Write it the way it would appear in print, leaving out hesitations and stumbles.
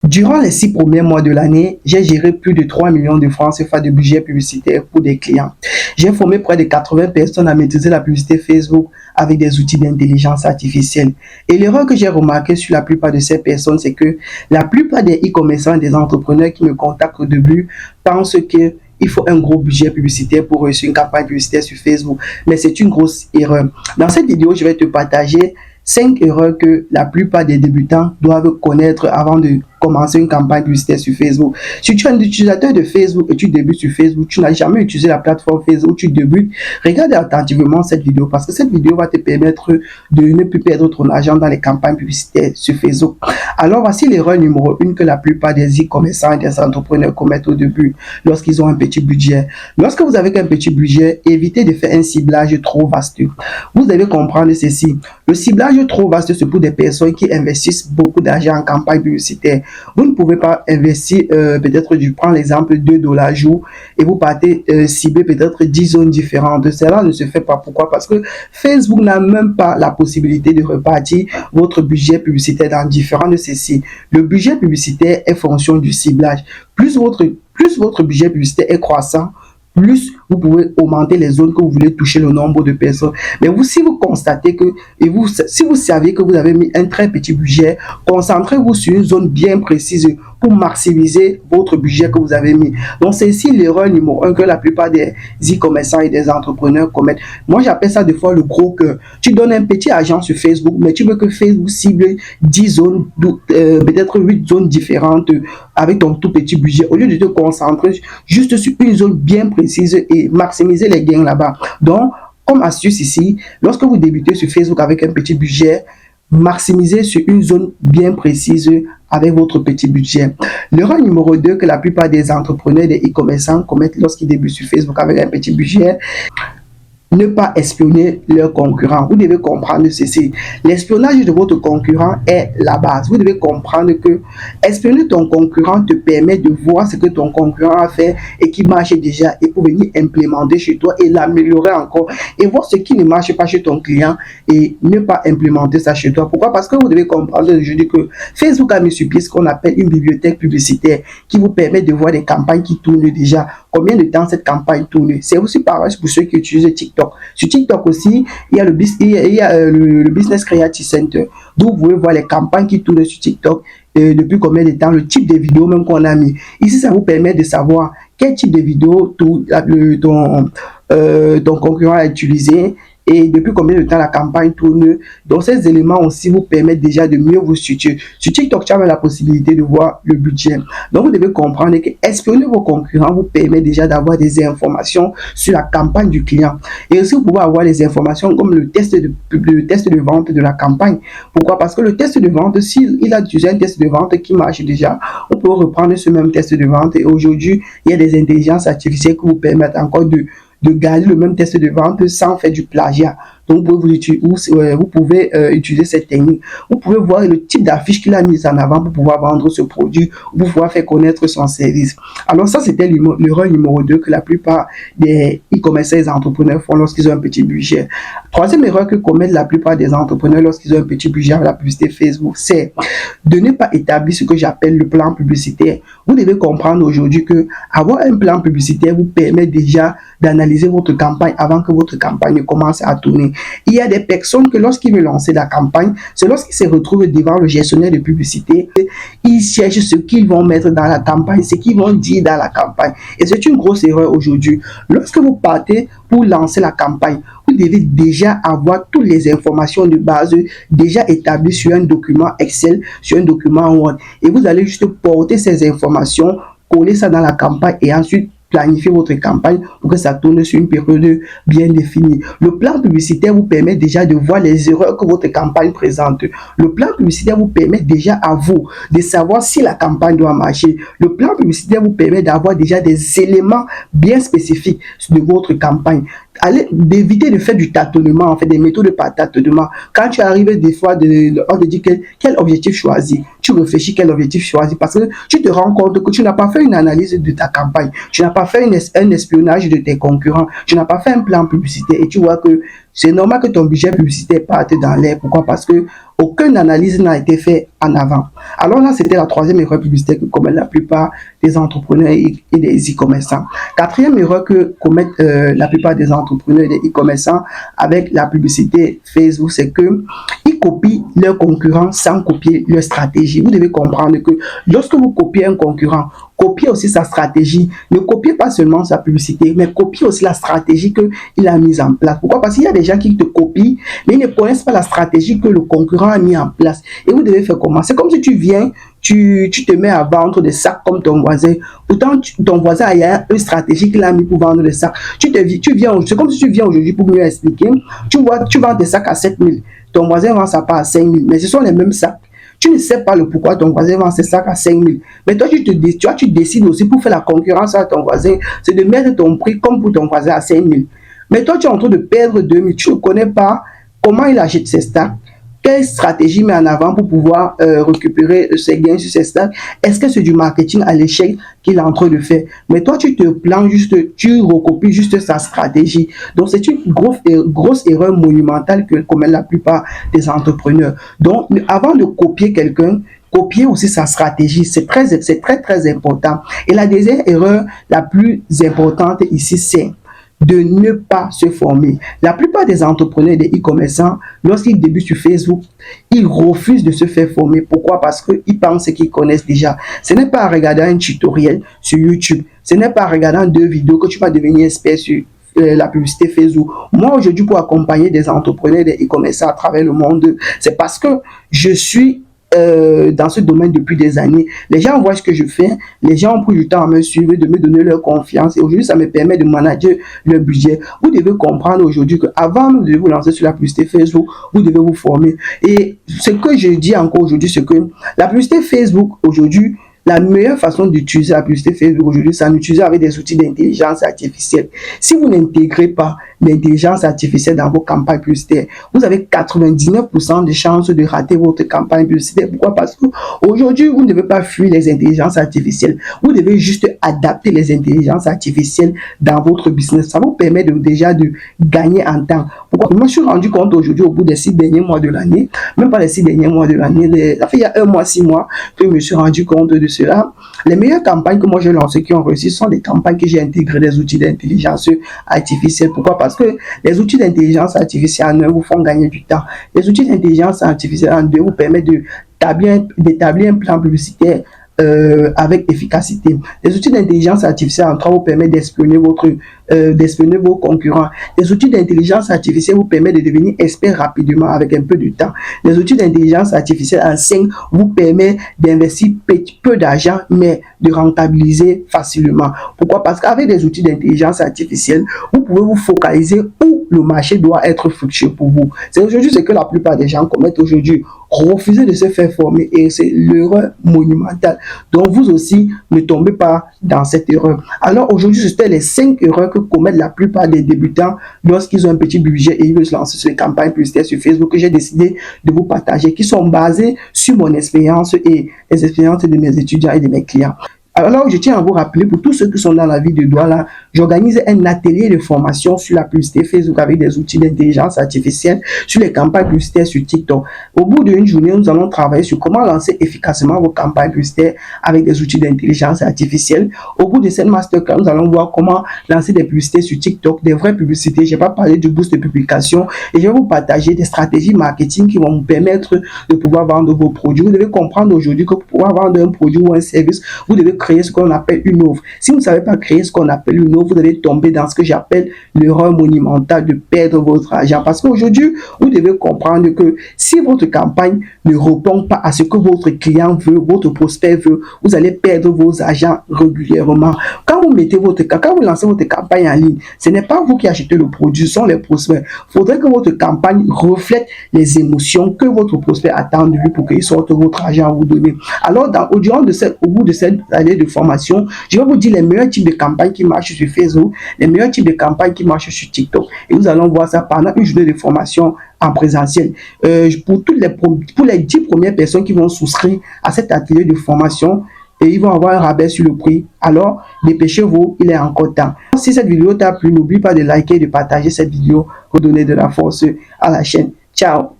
Durant les 6 premiers mois de l'année, j'ai géré plus de 3 millions de francs CFA de budget publicitaire pour des clients. J'ai formé près de 80 personnes à maîtriser la publicité Facebook avec des outils d'intelligence artificielle. Et l'erreur que j'ai remarquée sur la plupart de ces personnes, c'est que la plupart des e-commerçants et des entrepreneurs qui me contactent au début pensent que il faut un gros budget publicitaire pour réussir une campagne publicitaire sur Facebook. Mais c'est une grosse erreur. Dans cette vidéo, je vais te partager 5 erreurs que la plupart des débutants doivent connaître avant de commencer une campagne publicitaire sur Facebook. Si tu es un utilisateur de Facebook et tu débutes sur Facebook, tu n'as jamais utilisé la plateforme Facebook, tu débutes, regarde attentivement cette vidéo parce que cette vidéo va te permettre de ne plus perdre ton argent dans les campagnes publicitaires sur Facebook. Alors voici l'erreur numéro 1 que la plupart des e-commerçants et des entrepreneurs commettent au début lorsqu'ils ont un petit budget. Lorsque vous avez un petit budget, évitez de faire un ciblage trop vaste. Vous devez comprendre ceci. Le ciblage trop vaste, c'est pour des personnes qui investissent beaucoup d'argent en campagne publicitaire. Vous ne pouvez pas investir, peut-être, je prends l'exemple de $2 jour et vous partez cibler peut-être 10 zones différentes. Cela ne se fait pas. Pourquoi? Parce que Facebook n'a même pas la possibilité de repartir votre budget publicitaire dans différents de ceux-ci. Le budget publicitaire est fonction du ciblage. Plus votre budget publicitaire est croissant, plus vous pouvez augmenter les zones que vous voulez toucher, le nombre de personnes. Mais si vous constatez que, si vous savez que vous avez mis un très petit budget, concentrez-vous sur une zone bien précise pour maximiser votre budget que vous avez mis. Donc, c'est ici l'erreur numéro 1 que la plupart des e-commerçants et des entrepreneurs commettent. Moi, j'appelle ça des fois le gros cœur. Tu donnes un petit argent sur Facebook, mais tu veux que Facebook cible 10 zones, peut-être 8 zones différentes avec ton tout petit budget. Au lieu de te concentrer juste sur une zone bien précise et maximiser les gains là-bas. Donc, comme astuce ici, lorsque vous débutez sur Facebook avec un petit budget, maximisez sur une zone bien précise avec votre petit budget. L'erreur numéro 2 que la plupart des entrepreneurs et des e-commerçants commettent lorsqu'ils débutent sur Facebook avec un petit budget: ne pas espionner leurs concurrents. Vous devez comprendre ceci. L'espionnage de votre concurrent est la base. Vous devez comprendre que espionner ton concurrent te permet de voir ce que ton concurrent a fait et qui marche déjà, et pour venir implémenter chez toi et l'améliorer encore et voir ce qui ne marche pas chez ton client et ne pas implémenter ça chez toi. Pourquoi? Parce que vous devez comprendre aujourd'hui que Facebook a mis sur pied ce qu'on appelle une bibliothèque publicitaire qui vous permet de voir des campagnes qui tournent déjà. Combien de temps cette campagne tourne? C'est aussi pareil pour ceux qui utilisent TikTok. Sur TikTok aussi, il y a le Business Creative Center, d'où vous pouvez voir les campagnes qui tournent sur TikTok, depuis combien de temps, le type de vidéo même qu'on a mis. Ici, ça vous permet de savoir quel type de vidéo ton concurrent a utilisé et depuis combien de temps la campagne tourne. Donc, ces éléments aussi vous permettent déjà de mieux vous situer. Sur TikTok, tu as la possibilité de voir le budget. Donc, vous devez comprendre que espionner vos concurrents vous permet déjà d'avoir des informations sur la campagne du client. Et aussi, vous pouvez avoir des informations comme le test de vente de la campagne. Pourquoi? Parce que le test de vente, s'il a utilisé un test de vente qui marche déjà, on peut reprendre ce même test de vente. Et aujourd'hui, il y a des intelligences artificielles qui vous permettent encore de garder le même test de vente sans faire du plagiat. Donc, vous pouvez utiliser cette technique. Vous pouvez voir le type d'affiche qu'il a mis en avant pour pouvoir vendre ce produit, pour pouvoir faire connaître son service. Alors, ça, c'était l'erreur numéro 2 que la plupart des e-commerçants et des entrepreneurs font lorsqu'ils ont un petit budget. Troisième erreur que commettent la plupart des entrepreneurs lorsqu'ils ont un petit budget avec la publicité Facebook, c'est de ne pas établir ce que j'appelle le plan publicitaire. Vous devez comprendre aujourd'hui que avoir un plan publicitaire vous permet déjà d'analyser votre campagne avant que votre campagne ne commence à tourner. Il y a des personnes que lorsqu'ils veulent lancer la campagne, c'est lorsqu'ils se retrouvent devant le gestionnaire de publicité, ils cherchent ce qu'ils vont mettre dans la campagne, ce qu'ils vont dire dans la campagne. Et c'est une grosse erreur aujourd'hui. Lorsque vous partez pour lancer la campagne, vous devez déjà avoir toutes les informations de base déjà établies sur un document Excel, sur un document Word. Et vous allez juste porter ces informations, coller ça dans la campagne et ensuite planifier votre campagne pour que ça tourne sur une période bien définie. Le plan publicitaire vous permet déjà de voir les erreurs que votre campagne présente. Le plan publicitaire vous permet déjà à vous de savoir si la campagne doit marcher. Le plan publicitaire vous permet d'avoir déjà des éléments bien spécifiques de votre campagne. D'éviter de faire du tâtonnement, en fait, des méthodes par tâtonnement. Quand tu arrives des fois, on te dit quel objectif choisir. Tu réfléchis quel objectif choisir parce que tu te rends compte que tu n'as pas fait une analyse de ta campagne. Tu n'as pas fait un espionnage de tes concurrents. Tu n'as pas fait un plan publicitaire et tu vois que c'est normal que ton budget publicitaire parte dans l'air. Pourquoi? Parce que aucune analyse n'a été faite en avant. Alors là, c'était la troisième erreur publicitaire que commettent la plupart des entrepreneurs et des e-commerçants. Quatrième erreur que commettent la plupart des entrepreneurs et des e-commerçants avec la publicité Facebook, c'est que ils copient leurs concurrents sans copier leur stratégie. Vous devez comprendre que lorsque vous copiez un concurrent, copiez aussi sa stratégie. Ne copiez pas seulement sa publicité, mais copiez aussi la stratégie qu'il a mise en place. Pourquoi? Parce qu'il y a des gens qui te copient, mais ils ne connaissent pas la stratégie que le concurrent a mis en place. Et vous devez faire comment? C'est comme si tu viens, tu te mets à vendre des sacs comme ton voisin. Pourtant, ton voisin, il y a une stratégie qu'il a mis pour vendre des sacs. C'est comme si tu viens aujourd'hui pour me expliquer. Tu vends des sacs à 7 000. Ton voisin vend sa part à 5 000. Mais ce sont les mêmes sacs. Tu ne sais pas le pourquoi ton voisin vend ses sacs à 5 000. Mais toi, tu décides aussi pour faire la concurrence à ton voisin. C'est de mettre ton prix comme pour ton voisin à 5 000. Mais toi, tu es en train de perdre 2 000. Tu ne connais pas comment il achète ses stocks. Quelle stratégie met en avant pour pouvoir récupérer ses gains sur ses stocks? Est-ce que c'est du marketing à l'échec qu'il est en train de faire? Mais toi, tu te plains juste, tu recopies juste sa stratégie. Donc, c'est une grosse erreur monumentale que commettent la plupart des entrepreneurs. Donc, avant de copier quelqu'un, copier aussi sa stratégie, c'est très important. Et la deuxième erreur la plus importante ici, c'est de ne pas se former. La plupart des entrepreneurs et des e-commerçants, lorsqu'ils débutent sur Facebook, ils refusent de se faire former. Pourquoi? Parce qu'ils pensent qu'ils connaissent déjà. Ce n'est pas en regardant un tutoriel sur YouTube, ce n'est pas en regardant 2 vidéos que tu vas devenir expert sur la publicité Facebook. Moi, aujourd'hui, pour accompagner des entrepreneurs et des e-commerçants à travers le monde, c'est parce que je suis dans ce domaine depuis des années. Les gens voient ce que je fais, les gens ont pris du temps à me suivre, de me donner leur confiance et aujourd'hui ça me permet de manager leur budget. Vous devez comprendre aujourd'hui qu'avant de vous lancer sur la publicité Facebook, vous devez vous former. Et ce que je dis encore aujourd'hui, c'est que la publicité Facebook aujourd'hui, la meilleure façon d'utiliser la publicité Facebook aujourd'hui, c'est d'utiliser avec des outils d'intelligence artificielle. Si vous n'intégrez pas l'intelligence artificielle dans vos campagnes publicitaires, vous avez 99% de chances de rater votre campagne publicitaire. Pourquoi? Parce qu'aujourd'hui, vous ne devez pas fuir les intelligences artificielles. Vous devez juste adapter les intelligences artificielles dans votre business. Ça vous permet déjà de gagner en temps. Pourquoi? Moi, je suis rendu compte aujourd'hui, au bout des 6 derniers mois de l'année, même pas les 6 derniers mois de l'année, ça fait il y a 1 mois, 6 mois que je me suis rendu compte de cela. Les meilleures campagnes que moi j'ai lancées qui ont réussi sont des campagnes que j'ai intégrées des outils d'intelligence artificielle. Pourquoi? Parce que les outils d'intelligence artificielle en un vous font gagner du temps. Les outils d'intelligence artificielle en deux vous permettent d'établir un plan publicitaire avec efficacité. Les outils d'intelligence artificielle en trois vous permettent d'espionner vos concurrents. Les outils d'intelligence artificielle vous permettent de devenir expert rapidement avec un peu de temps. Les outils d'intelligence artificielle en 5 vous permettent d'investir peu d'argent mais de rentabiliser facilement. Pourquoi? Parce qu'avec des outils d'intelligence artificielle, vous pouvez vous focaliser où le marché doit être fructueux pour vous. C'est aujourd'hui ce que la plupart des gens commettent aujourd'hui. Refuser de se faire former et c'est l'erreur monumentale. Donc vous aussi ne tombez pas dans cette erreur. Alors aujourd'hui, c'était les 5 erreurs que commettent la plupart des débutants lorsqu'ils ont un petit budget et ils veulent se lancer sur les campagnes publicitaires sur Facebook que j'ai décidé de vous partager, qui sont basées sur mon expérience et les expériences de mes étudiants et de mes clients. Alors, je tiens à vous rappeler, pour tous ceux qui sont dans la vie de Douala, j'organise un atelier de formation sur la publicité Facebook avec des outils d'intelligence artificielle sur les campagnes publicitaires sur TikTok. Au bout d'une journée, nous allons travailler sur comment lancer efficacement vos campagnes publicitaires avec des outils d'intelligence artificielle. Au bout de cette masterclass, nous allons voir comment lancer des publicités sur TikTok, des vraies publicités. Je vais pas parler du boost de publication et je vais vous partager des stratégies marketing qui vont vous permettre de pouvoir vendre vos produits. Vous devez comprendre aujourd'hui que pour pouvoir vendre un produit ou un service, vous devez créer ce qu'on appelle une offre. Si vous ne savez pas créer ce qu'on appelle une offre, vous allez tomber dans ce que j'appelle l'erreur monumentale de perdre votre argent. Parce qu'aujourd'hui, vous devez comprendre que si votre campagne ne répond pas à ce que votre client veut, votre prospect veut, vous allez perdre vos argent régulièrement. Quand vous lancez votre campagne en ligne, ce n'est pas vous qui achetez le produit, ce sont les prospects. Il faudrait que votre campagne reflète les émotions que votre prospect attend de lui pour qu'il sorte votre argent à vous donner. Alors, au bout de cette année de formation, je vais vous dire les meilleurs types de campagnes qui marchent sur Facebook, les meilleurs types de campagnes qui marchent sur TikTok. Et nous allons voir ça pendant une journée de formation en présentiel. Pour les 10 premières personnes qui vont souscrire à cet atelier de formation, et ils vont avoir un rabais sur le prix. Alors, dépêchez-vous, il est encore temps. Si cette vidéo t'a plu, n'oublie pas de liker et de partager cette vidéo pour donner de la force à la chaîne. Ciao!